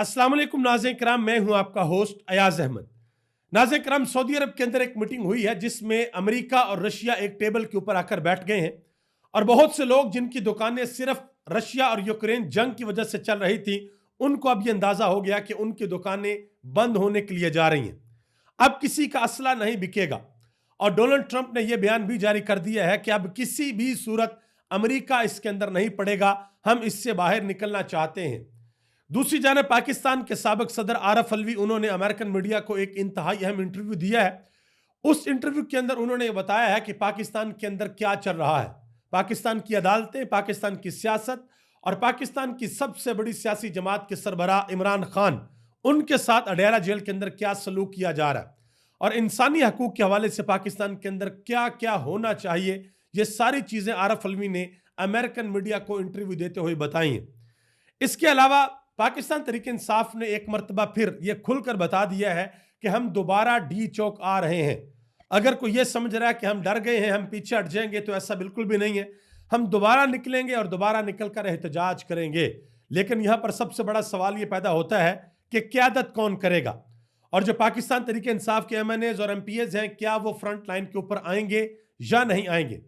अस्सलाम वालेकुम नाज़रीन किराम, मैं हूं आपका होस्ट अयाज अहमद। नाज़रीन किराम, सऊदी अरब के अंदर एक मीटिंग हुई है जिसमें अमेरिका और रशिया एक टेबल के ऊपर आकर बैठ गए हैं और बहुत से लोग जिनकी दुकानें सिर्फ रशिया और यूक्रेन जंग की वजह से चल रही थी, उनको अब ये अंदाजा हो गया कि उनकी दुकानें बंद होने के लिए जा रही हैं। अब किसी का असला नहीं बिकेगा और डोनाल्ड ट्रंप ने यह बयान भी जारी कर दिया है कि अब किसी भी सूरत अमेरिका इसके अंदर नहीं पड़ेगा, हम इससे बाहर निकलना चाहते हैं। दूसरी जानब पाकिस्तान के साबिक सदर आरफ अलवी, उन्होंने अमेरिकन मीडिया को एक इंतहाई अहम इंटरव्यू दिया है। उस इंटरव्यू के अंदर उन्होंने बताया है कि पाकिस्तान के अंदर क्या चल रहा है, पाकिस्तान की अदालतें, पाकिस्तान की सियासत और पाकिस्तान की सबसे बड़ी सियासी जमात के सरबराह इमरान खान, उनके साथ अडयाला जेल के अंदर क्या सलूक किया जा रहा है और इंसानी हकूक के हवाले से पाकिस्तान के अंदर क्या क्या होना चाहिए, ये सारी चीजें आरफ अलवी ने अमेरिकन मीडिया को इंटरव्यू देते हुए बताई हैं। इसके अलावा पाकिस्तान तहरीक इंसाफ ने एक मरतबा फिर यह खुलकर बता दिया है कि हम दोबारा डी चौक आ रहे हैं। अगर कोई यह समझ रहा है कि हम डर गए हैं, हम पीछे हट जाएंगे, तो ऐसा बिल्कुल भी नहीं है। हम दोबारा निकलेंगे और दोबारा निकलकर एहतजाज करेंगे। लेकिन यहां पर सबसे बड़ा सवाल यह पैदा होता है कि क़यादत कौन करेगा और जो पाकिस्तान तहरीक इंसाफ के MNAs और MPs हैं, क्या वो फ्रंट लाइन के ऊपर आएंगे या नहीं आएंगे।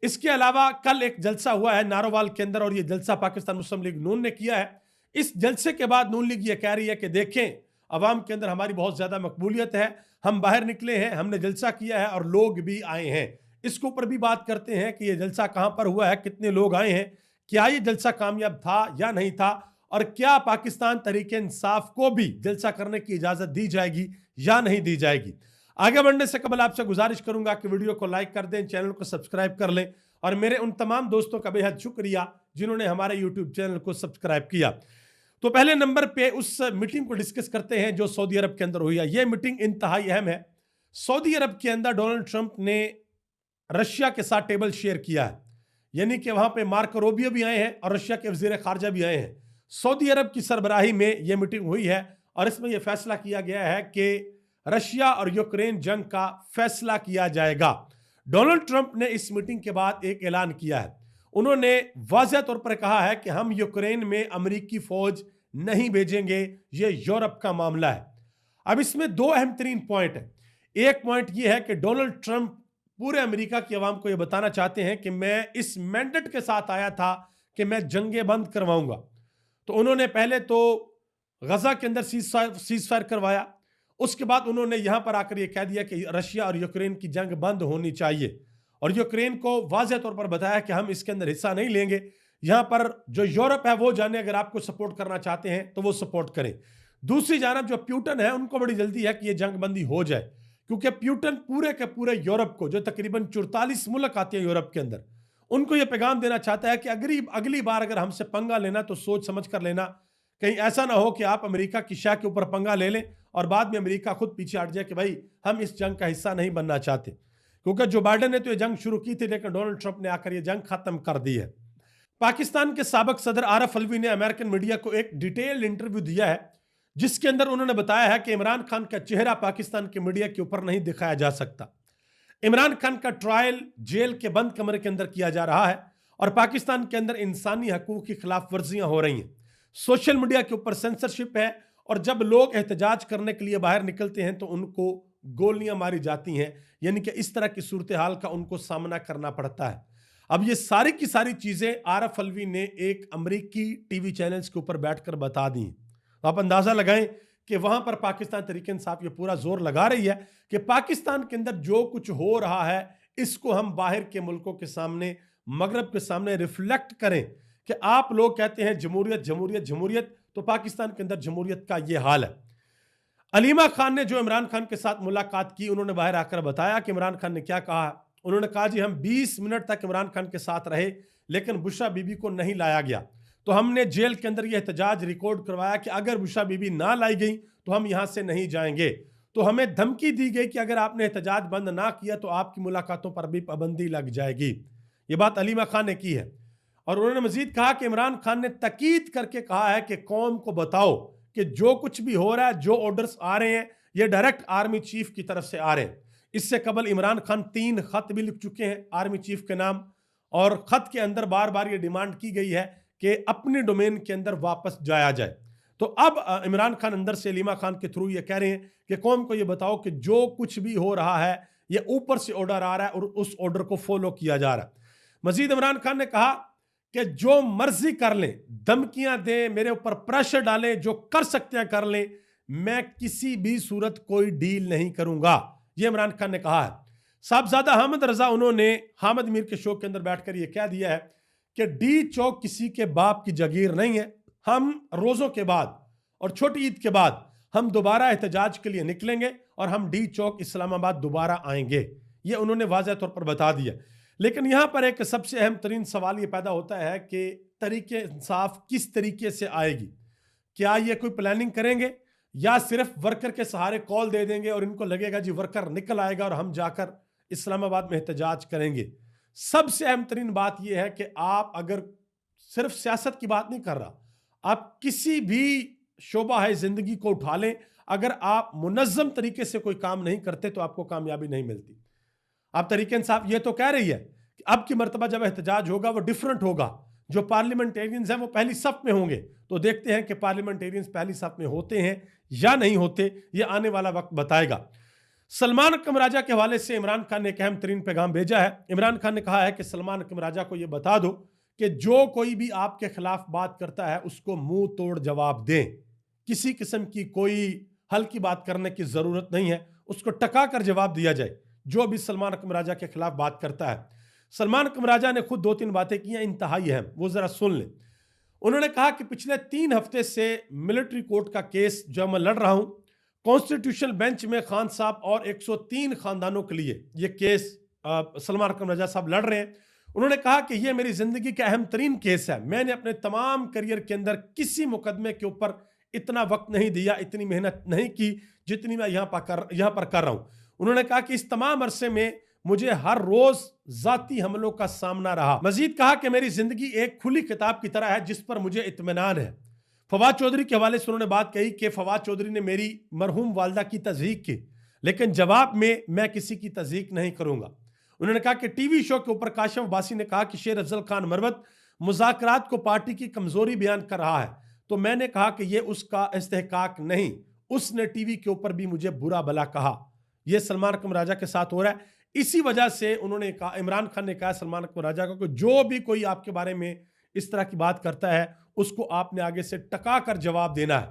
इसके अलावा कल एक जलसा हुआ है नारोवाल के अंदर और यह जलसा पाकिस्तान मुस्लिम लीग नून ने किया है। इस जलसे के बाद नून लीग ये कह रही है कि देखें, अवाम के अंदर हमारी बहुत ज्यादा मकबूलियत है, हम बाहर निकले हैं, हमने जलसा किया है और लोग भी आए हैं। इसके ऊपर भी बात करते हैं कि ये जलसा कहां पर हुआ है, कितने लोग आए हैं, क्या ये जलसा कामयाब था या नहीं था और क्या पाकिस्तान तहरीक इंसाफ को भी जलसा करने की इजाजत दी जाएगी या नहीं दी जाएगी। आगे बढ़ने से कबल आपसे गुजारिश करूंगा कि वीडियो को लाइक कर दें, चैनल को सब्सक्राइब कर लें और मेरे उन तमाम दोस्तों का बेहद शुक्रिया जिन्होंने हमारे यूट्यूब चैनल को सब्सक्राइब किया। तो पहले नंबर पे उस मीटिंग को डिस्कस करते हैं जो सऊदी अरब के अंदर हुई है। यह मीटिंग इंतहाई अहम है। सऊदी अरब के अंदर डोनाल्ड ट्रंप ने रशिया के साथ टेबल शेयर किया है, यानी कि वहां पे मार्को रूबियो भी आए हैं और रशिया के वजीर खारजा भी आए हैं। सऊदी अरब की सरबराही में यह मीटिंग हुई है और इसमें यह फैसला किया गया है कि रशिया और यूक्रेन जंग का फैसला किया जाएगा। डोनाल्ड ट्रंप ने इस मीटिंग के बाद एक ऐलान किया है। उन्होंने वाज़ेह तौर पर कहा है कि हम यूक्रेन में अमेरिकी फौज नहीं भेजेंगे, यह यूरोप का मामला है। अब इसमें दो अहम तरीन पॉइंट है। एक पॉइंट यह है कि डोनाल्ड ट्रंप पूरे अमेरिका की आवाम को यह बताना चाहते हैं कि मैं इस मैंडेट के साथ आया था कि मैं जंगें बंद करवाऊंगा। तो उन्होंने पहले तो गजा के अंदर सीज फायर करवाया, उसके बाद उन्होंने यहां पर आकर यह कह दिया कि रशिया और यूक्रेन की जंग बंद होनी चाहिए और यूक्रेन को वाज़ेह तौर पर बताया कि हम इसके अंदर हिस्सा नहीं लेंगे। यहां पर जो यूरोप है वो जाने, अगर आपको सपोर्ट करना चाहते हैं तो वो सपोर्ट करें। दूसरी जानब जो प्यूटन है, उनको बड़ी जल्दी है कि यह जंग बंदी हो जाए, क्योंकि प्यूटन पूरे के पूरे यूरोप को, जो तकरीबन 44 मुल्क आते हैं यूरोप के अंदर, उनको यह पैगाम देना चाहता है कि अगली बार अगर हमसे पंगा लेना तो सोच समझ कर लेना। कहीं ऐसा ना हो कि आप अमेरिका की शाह के ऊपर पंगा ले लें और बाद में अमेरिका खुद पीछे हट जाए कि भाई हम इस जंग का हिस्सा नहीं बनना चाहते। क्योंकि जो बाइडेन ने तो ये जंग शुरू की थी, लेकिन डोनाल्ड ट्रंप ने आकर ये जंग खत्म कर दी है। पाकिस्तान के साबिक सदर आरफ अलवी ने अमेरिकन मीडिया को एक डिटेल्ड इंटरव्यू दिया है जिसके अंदर उन्होंने बताया है कि इमरान खान का चेहरा पाकिस्तान के मीडिया के ऊपर नहीं दिखाया जा सकता। इमरान खान का ट्रायल जेल के बंद कमरे के अंदर किया जा रहा है और पाकिस्तान के अंदर इंसानी हकूक की खिलाफ वर्जियां हो रही हैं। सोशल मीडिया के ऊपर सेंसरशिप है और जब लोग एहतजाज करने के लिए बाहर निकलते हैं तो उनको गोलियां मारी जाती हैं, यानी कि इस तरह की सूरत हाल का उनको सामना करना पड़ता है। अब ये सारी की सारी चीजें आरफ अलवी ने एक अमेरिकी टीवी चैनल्स के ऊपर बैठकर बता दी। तो आप अंदाजा लगाएं कि वहां पर पाकिस्तान तहरीक इंसाफ ये पूरा जोर लगा रही है कि पाकिस्तान के अंदर जो कुछ हो रहा है इसको हम बाहर के मुल्कों के सामने, मगरब के सामने रिफ्लेक्ट करें कि आप लोग कहते हैं जमहूरियत जमहूरियत जमहूरियत, तो पाकिस्तान के अंदर जमहूरियत का ये हाल है। अलीमा खान ने जो इमरान खान के साथ मुलाकात की, उन्होंने बाहर आकर बताया कि इमरान खान ने क्या कहा। उन्होंने कहा जी हम 20 मिनट तक इमरान खान के साथ रहे लेकिन बुशरा बीबी को नहीं लाया गया, तो हमने जेल के अंदर यह एहतजाज रिकॉर्ड करवाया कि अगर बुशरा बीबी ना लाई गई तो हम यहां से नहीं जाएंगे। तो हमें धमकी दी गई कि अगर आपने एहतजाज बंद ना किया तो आपकी मुलाकातों पर भी पाबंदी लग जाएगी। ये बात अलीमा खान ने की है और उन्होंने मजीद कहा कि इमरान खान ने तकीद करके कहा है कि कौम को बताओ कि जो कुछ भी हो रहा है, जो ऑर्डर्स आ रहे हैं, ये डायरेक्ट आर्मी चीफ की तरफ से आ रहे हैं। इससे कबल इमरान खान 3 खत भी लिख चुके हैं आर्मी चीफ के नाम और खत के अंदर बार बार ये डिमांड की गई है कि अपने डोमेन के अंदर वापस जाया जाए। तो अब इमरान खान अंदर से अलीमा खान के थ्रू ये कह रहे हैं कि कौम को ये बताओ कि जो कुछ भी हो रहा है ये ऊपर से ऑर्डर आ रहा है और उस ऑर्डर को फॉलो किया जा रहा है। मजीद इमरान खान ने कहा कि जो मर्जी कर लें, धमकियां दें, मेरे ऊपर प्रेशर डालें, जो कर सकते हैं कर लें, मैं किसी भी सूरत कोई डील नहीं करूंगा, ये इमरान खान ने कहा है। साहबजादा हामिद रजा उन्होंने हामिद मीर के शो के अंदर बैठकर यह कह दिया है कि डी चौक किसी के बाप की जागीर नहीं है। हम रोजों के बाद और छोटी ईद के बाद हम दोबारा एहतजाज के लिए निकलेंगे और हम डी चौक इस्लामाबाद दोबारा आएंगे, ये उन्होंने वाज़ेह तौर पर बता दिया। लेकिन यहां पर एक सबसे अहम तरीन सवाल ये पैदा होता है कि तरीके इंसाफ किस तरीके से आएगी? क्या ये कोई प्लानिंग करेंगे या सिर्फ वर्कर के सहारे कॉल दे देंगे और इनको लगेगा जी वर्कर निकल आएगा और हम जाकर इस्लामाबाद में एहतजाज करेंगे? सबसे अहम तरीन बात यह है कि आप अगर सिर्फ सियासत की बात नहीं कर रहा, आप किसी भी शोबा है जिंदगी को उठा लें, अगर आप मुनज़्ज़म तरीके से कोई काम नहीं करते तो आपको कामयाबी नहीं मिलती। आप तरीके इंसाफ ये तो कह रही है कि अब की मर्तबा जब एहतजाज होगा वो डिफरेंट होगा, जो पार्लियामेंटेरियंस हैं वो पहली सफ में होंगे। तो देखते हैं कि पार्लियामेंटेरियंस पहली सफ में होते हैं या नहीं होते, ये आने वाला वक्त बताएगा। सलमान अकरम राजा के हवाले से इमरान खान ने एक अहम तरीन पैगाम भेजा है। इमरान खान ने कहा है कि सलमान अकरम राजा को यह बता दो कि जो कोई भी आपके खिलाफ बात करता है उसको मुंह तोड़ जवाब दें, किसी किस्म की कोई हल्की बात करने की जरूरत नहीं है, उसको टका कर जवाब दिया जाए जो भी सलमान अकरम राजा के खिलाफ बात करता है। सलमान अकरम राजा ने खुद 2-3 बातें की हैं इंतहाई अहम, वो जरा सुन लें। उन्होंने कहा कि पिछले 3 हफ्ते से मिलिट्री कोर्ट का केस जो मैं लड़ रहा हूं, कॉन्स्टिट्यूशनल बेंच में खान साहब और 103 खानदानों के लिए ये केस सलमान अकरम राजा साहब लड़ रहे हैं। उन्होंने कहा कि यह मेरी जिंदगी का अहम तरीन केस है, मैंने अपने तमाम करियर के अंदर किसी मुकदमे के ऊपर इतना वक्त नहीं दिया, इतनी मेहनत नहीं की जितनी मैं यहां पर कर रहा हूं। उन्होंने कहा कि इस तमाम अरसे में मुझे हर रोज जाती हमलों का सामना रहा। मजीद कहा कि मेरी जिंदगी एक खुली किताब की तरह है जिस पर मुझे इत्मीनान है। फवाद चौधरी के हवाले से उन्होंने बात कही कि फवाद चौधरी ने मेरी मरहूम वालदा की तज़हीक की, लेकिन जवाब में मैं किसी की तज़हीक नहीं करूंगा। उन्होंने कहा कि टीवी शो के ऊपर काशिफ अब्बासी ने कहा कि शेर अफजल खान मरवत मुज़ाकरात को पार्टी की कमजोरी बयान कर रहा है, तो मैंने कहा कि यह उसका इस्तेहकाक नहीं, उसने टीवी के ऊपर भी मुझे बुरा भला कहा। यह सलमान अकरम राजा के साथ हो रहा है। इसी वजह से उन्होंने कहा, इमरान खान ने कहा सलमान अकरम राजा को कि जो भी कोई आपके बारे में इस तरह की बात करता है उसको आपने आगे से टका कर जवाब देना है।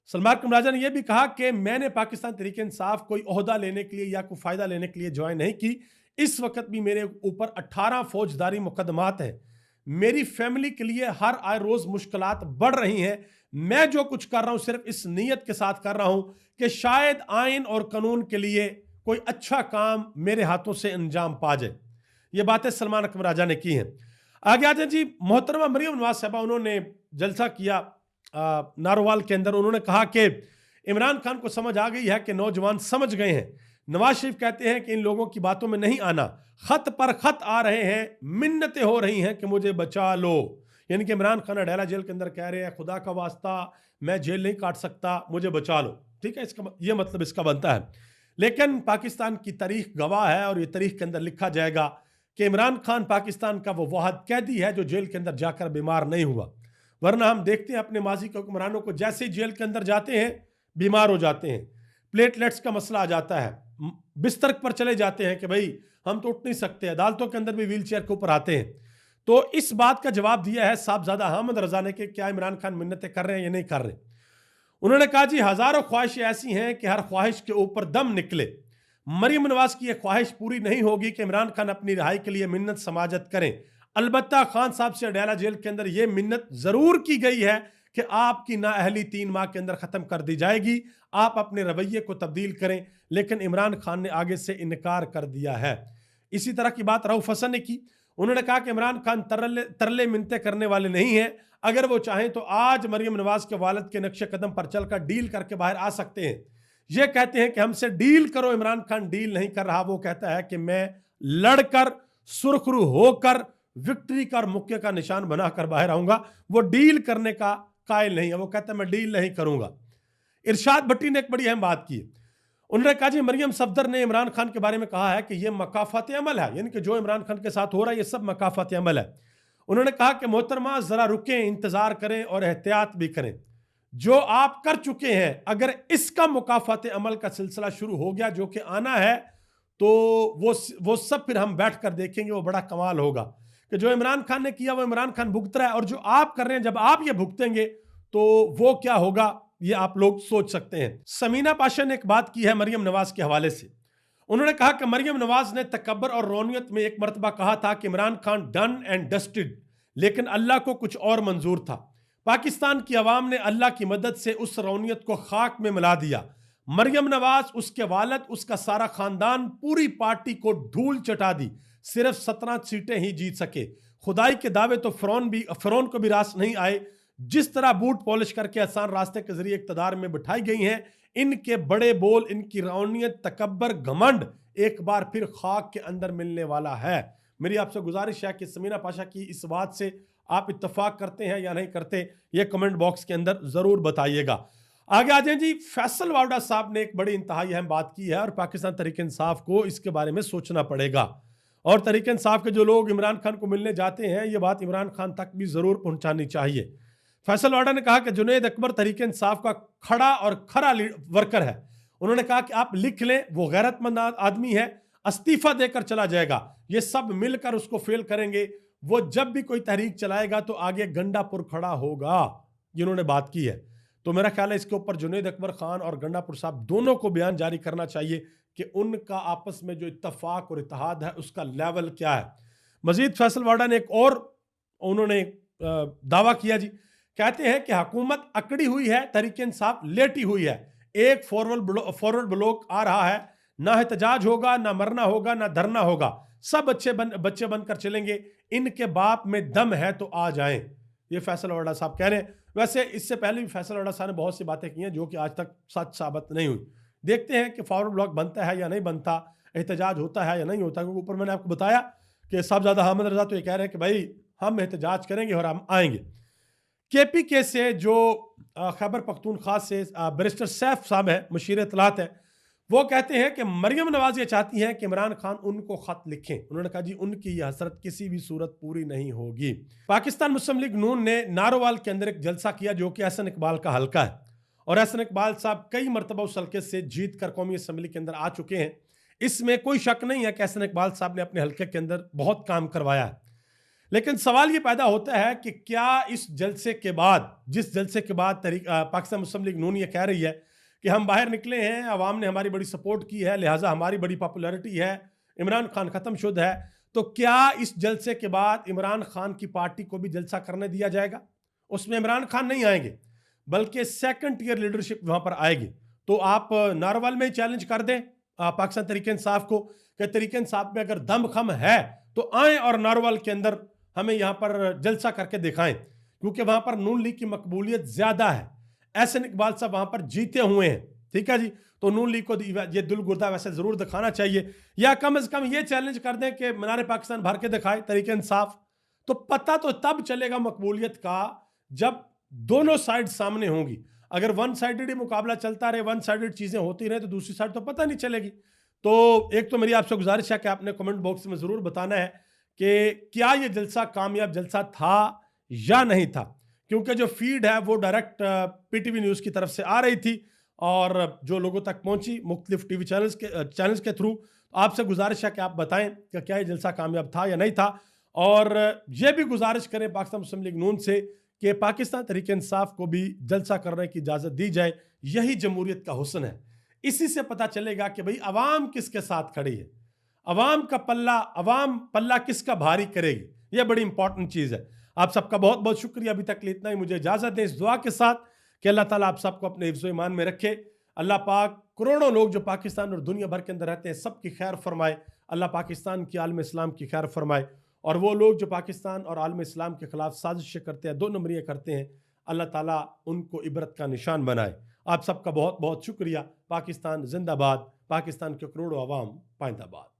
सलमान अकरम राजा ने यह भी कहा कि मैंने पाकिस्तान तहरीक इंसाफ कोई ओहदा लेने के लिए या कोई फायदा लेने के लिए ज्वाइन नहीं की। इस वक्त भी मेरे ऊपर 18 फौजदारी मुकदमात हैं। मेरी फैमिली के लिए हर आए रोज मुश्किलात बढ़ रही हैं। मैं जो कुछ कर रहा हूं सिर्फ इस नीयत के साथ कर रहा हूं कि शायद आइन और कानून के लिए कोई अच्छा काम मेरे हाथों से अंजाम पा जाए। ये बातें सलमान अकरम राजा ने की हैं। आगे आ जाए जी, मोहतरमा मरियम नवाज साहबा, उन्होंने जलसा किया नारोवाल के अंदर। उन्होंने कहा कि इमरान खान को समझ आ गई है कि नौजवान समझ गए हैं। नवाज शरीफ कहते हैं कि इन लोगों की बातों में नहीं आना, खत पर खत आ रहे हैं, मिन्नतें हो रही हैं कि मुझे बचा लो। यानी कि इमरान खान अडेला जेल के अंदर कह रहे हैं खुदा का वास्ता मैं जेल नहीं काट सकता, मुझे बचा लो। ठीक है, इसका ये मतलब इसका बनता है। लेकिन पाकिस्तान की तारीख गवाह है और ये तारीख के अंदर लिखा जाएगा कि इमरान खान पाकिस्तान का वो वाहिद कैदी है जो जेल के अंदर जाकर बीमार नहीं हुआ। वरना हम देखते हैं अपने माजी के हुक्मरानों को, जैसे ही जेल के अंदर जाते हैं बीमार हो जाते हैं, प्लेटलेट्स का मसला आ जाता है, बिस्तर पर चले जाते हैं कि भाई हम तो उठ नहीं सकते, अदालतों के अंदर भी व्हील चेयर के ऊपर आते हैं। तो इस बात का जवाब दिया है साहबजादा हामिद रजा ने कि क्या इमरान खान मिन्नतें कर रहे हैं या नहीं कर रहे। उन्होंने कहा जी हजारों ख्वाहिशें ऐसी हैं कि हर ख्वाहिश के ऊपर दम निकले। मरियम नवाज की यह ख्वाहिश पूरी नहीं होगी कि इमरान खान अपनी रिहाई के लिए मिन्नत समाजत करें। अलबत्ता खान साहब से अडेला जेल के अंदर यह मिन्नत जरूर की गई है कि आपकी नाअहली 3 माह के अंदर खत्म कर दी जाएगी, आप अपने रवैये को तब्दील करें। लेकिन इमरान खान ने आगे से इनकार कर दिया है। इसी तरह की बात रऊफ हसन ने की। उन्होंने कहा कि इमरान खान तरले मिन्नते करने वाले नहीं हैं, अगर वो चाहें तो आज मरियम नवाज के वालिद के नक्शे कदम पर चलकर डील करके बाहर आ सकते हैं। ये कहते हैं कि हमसे डील करो, इमरान खान डील नहीं कर रहा। वो कहता है कि मैं लड़कर सुरखरू होकर विक्ट्री का और मुक्के का निशान बनाकर बाहर आऊंगा। वो डील करने का कायल नहीं है, वो कहता है मैं डील नहीं करूंगा। इरशाद भट्टी ने एक बड़ी अहम बात की। उन्होंने कहा जी मरियम सफदर ने इमरान खान के बारे में कहा है कि यह मकाफात अमल है, यानी कि जो इमरान खान के साथ हो रहा है ये सब मकाफात अमल है। उन्होंने कहा कि मोहतरमा जरा रुकें, इंतजार करें और एहतियात भी करें। जो आप कर चुके हैं, अगर इसका मुकाफात अमल का सिलसिला शुरू हो गया जो कि आना है, तो वो सब फिर हम बैठ कर देखेंगे। वो बड़ा कमाल होगा कि जो इमरान खान ने किया वो इमरान खान भुगत रहा है, और जो आप कर रहे हैं जब आप ये भुगतेंगे तो वो क्या होगा ये आप लोग सोच सकते हैं। समीना पाशा ने एक बात की है मरियम नवाज के हवाले से। उन्होंने कहा कि मरियम नवाज ने तकब्बर और रौनियत में एक मरतबा कहा था कि Imran Khan done and dusted, लेकिन अल्लाह को कुछ और मंजूर था। पाकिस्तान की आवाम ने अल्लाह की मदद से उस रौनियत को खाक में मिला दिया। मरियम नवाज, उसके वालिद, उसका सारा खानदान, पूरी पार्टी को धूल चटा दी। सिर्फ 17 सीटें ही जीत सके। खुदाई के दावे तो फिरौन को भी रास नहीं आए। जिस तरह बूट पॉलिश करके आसान रास्ते के जरिए इक्तदार में बिठाई गई हैं, इनके बड़े बोल, इनकी रौनियत, तकब्बर, घमंड एक बार फिर खाक के अंदर मिलने वाला है। मेरी आपसे गुजारिश है कि समीना पाशा की इस बात से आप इत्तेफाक करते हैं या नहीं करते, ये कमेंट बॉक्स के अंदर जरूर बताइएगा। आगे आ जाए जी। फैसल वावड़ा साहब ने एक बड़ी इंतहाई अहम बात की है और पाकिस्तान तहरीक इंसाफ को इसके बारे में सोचना पड़ेगा, और तहरीक इंसाफ के जो लोग इमरान खान को मिलने जाते हैं ये बात इमरान खान तक भी जरूर पहुंचानी चाहिए। फैसल वावड़ा ने कहा कि जुनैद अकबर तहरीक इंसाफ का खड़ा और खरा वर्कर है। उन्होंने कहा कि आप लिख लें, वो गैरतमंद आदमी है, इस्तीफा देकर चला जाएगा। ये सब मिलकर उसको फेल करेंगे। वो जब भी कोई तहरीक चलाएगा तो आगे गंडापुर खड़ा होगा, जिन्होंने बात की है। तो मेरा ख्याल है इसके ऊपर जुनैद अकबर खान और गंडापुर साहब दोनों को बयान जारी करना चाहिए कि उनका आपस में जो इत्तफाक और इत्तेहाद है उसका लेवल क्या है। मजीद फैसल वाडा ने एक और उन्होंने दावा किया जी। कहते हैं कि हुकूमत अकड़ी हुई है, तहरीक इंसाफ लेटी हुई है। एक फॉरवर्ड ब्लॉक आ रहा है, ना एहतजाज होगा, ना मरना होगा, ना धरना होगा, सब बच्चे बनकर चलेंगे। इनके बाप में दम है तो आ जाएं, ये फैसल वाडा साहब कह रहे हैं। वैसे इससे पहले भी फैसल वाडा साहब ने बहुत सी बातें की हैं जो कि आज तक सच साबित नहीं हुई। देखते हैं कि फॉरवर्ड ब्लॉक बनता है या नहीं बनता, एहतजाज होता है या नहीं होता। क्योंकि ऊपर मैंने आपको बताया कि साहबजादा अहमद रजा तो ये कह रहे हैं कि भाई हम एहतजाज करेंगे और हम आएंगे। KPK से जो खैबर पख्तूनख्वा से बैरिस्टर सैफ साहब है, मुशीर इत्तलात है, वो कहते हैं कि मरियम नवाज ये चाहती हैं कि इमरान खान उनको खत लिखें। उन्होंने कहा जी उनकी यह हसरत किसी भी सूरत पूरी नहीं होगी। पाकिस्तान मुस्लिम लीग नून ने नारोवाल के अंदर एक जलसा किया जो कि एहसन इकबाल का हल्का है, और एहसन इकबाल साहब कई मरतबा उस हल्के से जीत कर कौमी असम्बली के अंदर आ चुके हैं। इसमें कोई शक नहीं है कि एहसन इकबाल साहब ने अपने हल्के के अंदर बहुत काम करवाया है। लेकिन सवाल ये पैदा होता है कि क्या इस जलसे के बाद, जिस जलसे के बाद पाकिस्तान मुस्लिम लीग नून ये कह रही है कि हम बाहर निकले हैं, अवाम ने हमारी बड़ी सपोर्ट की है, लिहाजा हमारी बड़ी पॉपुलैरिटी है, इमरान खान ख़त्म शुद्ध है, तो क्या इस जलसे के बाद इमरान खान की पार्टी को भी जलसा करने दिया जाएगा? उसमें इमरान खान नहीं आएंगे बल्कि सेकंड टियर लीडरशिप वहाँ पर आएगी। तो आप नारवाल में ही चैलेंज कर दें पाकिस्तान तहरीक इंसाफ को कि तहरीक इंसाफ में अगर दम खम है तो आएँ और नारवाल के अंदर हमें यहाँ पर जलसा करके दिखाएं, क्योंकि वहाँ पर नून लीग की मकबूलियत ज़्यादा है। एहसन इकबाल साहब वहां पर जीते हुए हैं, ठीक है जी। तो नून लीग को ये दिल गुर्दा वैसे जरूर दिखाना चाहिए, या कम से कम ये चैलेंज कर दें कि मीनार पाकिस्तान भर के दिखाए तहरीक इंसाफ। तो पता तो तब चलेगा मकबूलियत का जब दोनों साइड सामने होंगी। अगर वन साइडेड ही मुकाबला चलता रहे, वन साइडेड चीजें होती रहे, तो दूसरी साइड तो पता नहीं चलेगी। तो एक तो मेरी आपसे गुजारिश है कि आपने कमेंट बॉक्स में जरूर बताना है कि क्या ये जलसा कामयाब जलसा था या नहीं था, क्योंकि जो फीड है वो डायरेक्ट PTV न्यूज़ की तरफ से आ रही थी और जो लोगों तक पहुंची मुख्तलिफ TV चैनल्स के थ्रू। आपसे गुजारिश है कि आप बताएं कि क्या ये जलसा कामयाब था या नहीं था, और ये भी गुजारिश करें पाकिस्तान मुस्लिम लीग नून से कि पाकिस्तान तहरीक इंसाफ को भी जलसा करने की इजाज़त दी जाए। यही जमहूरियत का हुस्न है। इसी से पता चलेगा कि भाई अवाम किसके साथ खड़ी है, अवाम पल्ला किसका भारी करेगी। यह बड़ी इंपॉर्टेंट चीज़ है। आप सबका बहुत बहुत शुक्रिया। अभी तक इतना ही, मुझे इजाज़त दें इस दुआ के साथ कि अल्लाह ताला आप सबको अपने हिफ्ज़ ईमान में रखे। अल्लाह पाक करोड़ों लोग जो पाकिस्तान और दुनिया भर के अंदर रहते हैं सबकी खैर फरमाए। अल्लाह पाकिस्तान की आलम इस्लाम की खैर फरमाए, और वो लोग जो पाकिस्तान और आलम इस्लाम के खिलाफ साजिशें करते हैं, 2 नंबरियाँ करते हैं, अल्लाह ताला उनको इबरत का निशान बनाए। आप सबका बहुत बहुत शुक्रिया। पाकिस्तान जिंदाबाद, पाकिस्तान के करोड़ों अवाम पाइंदाबाद।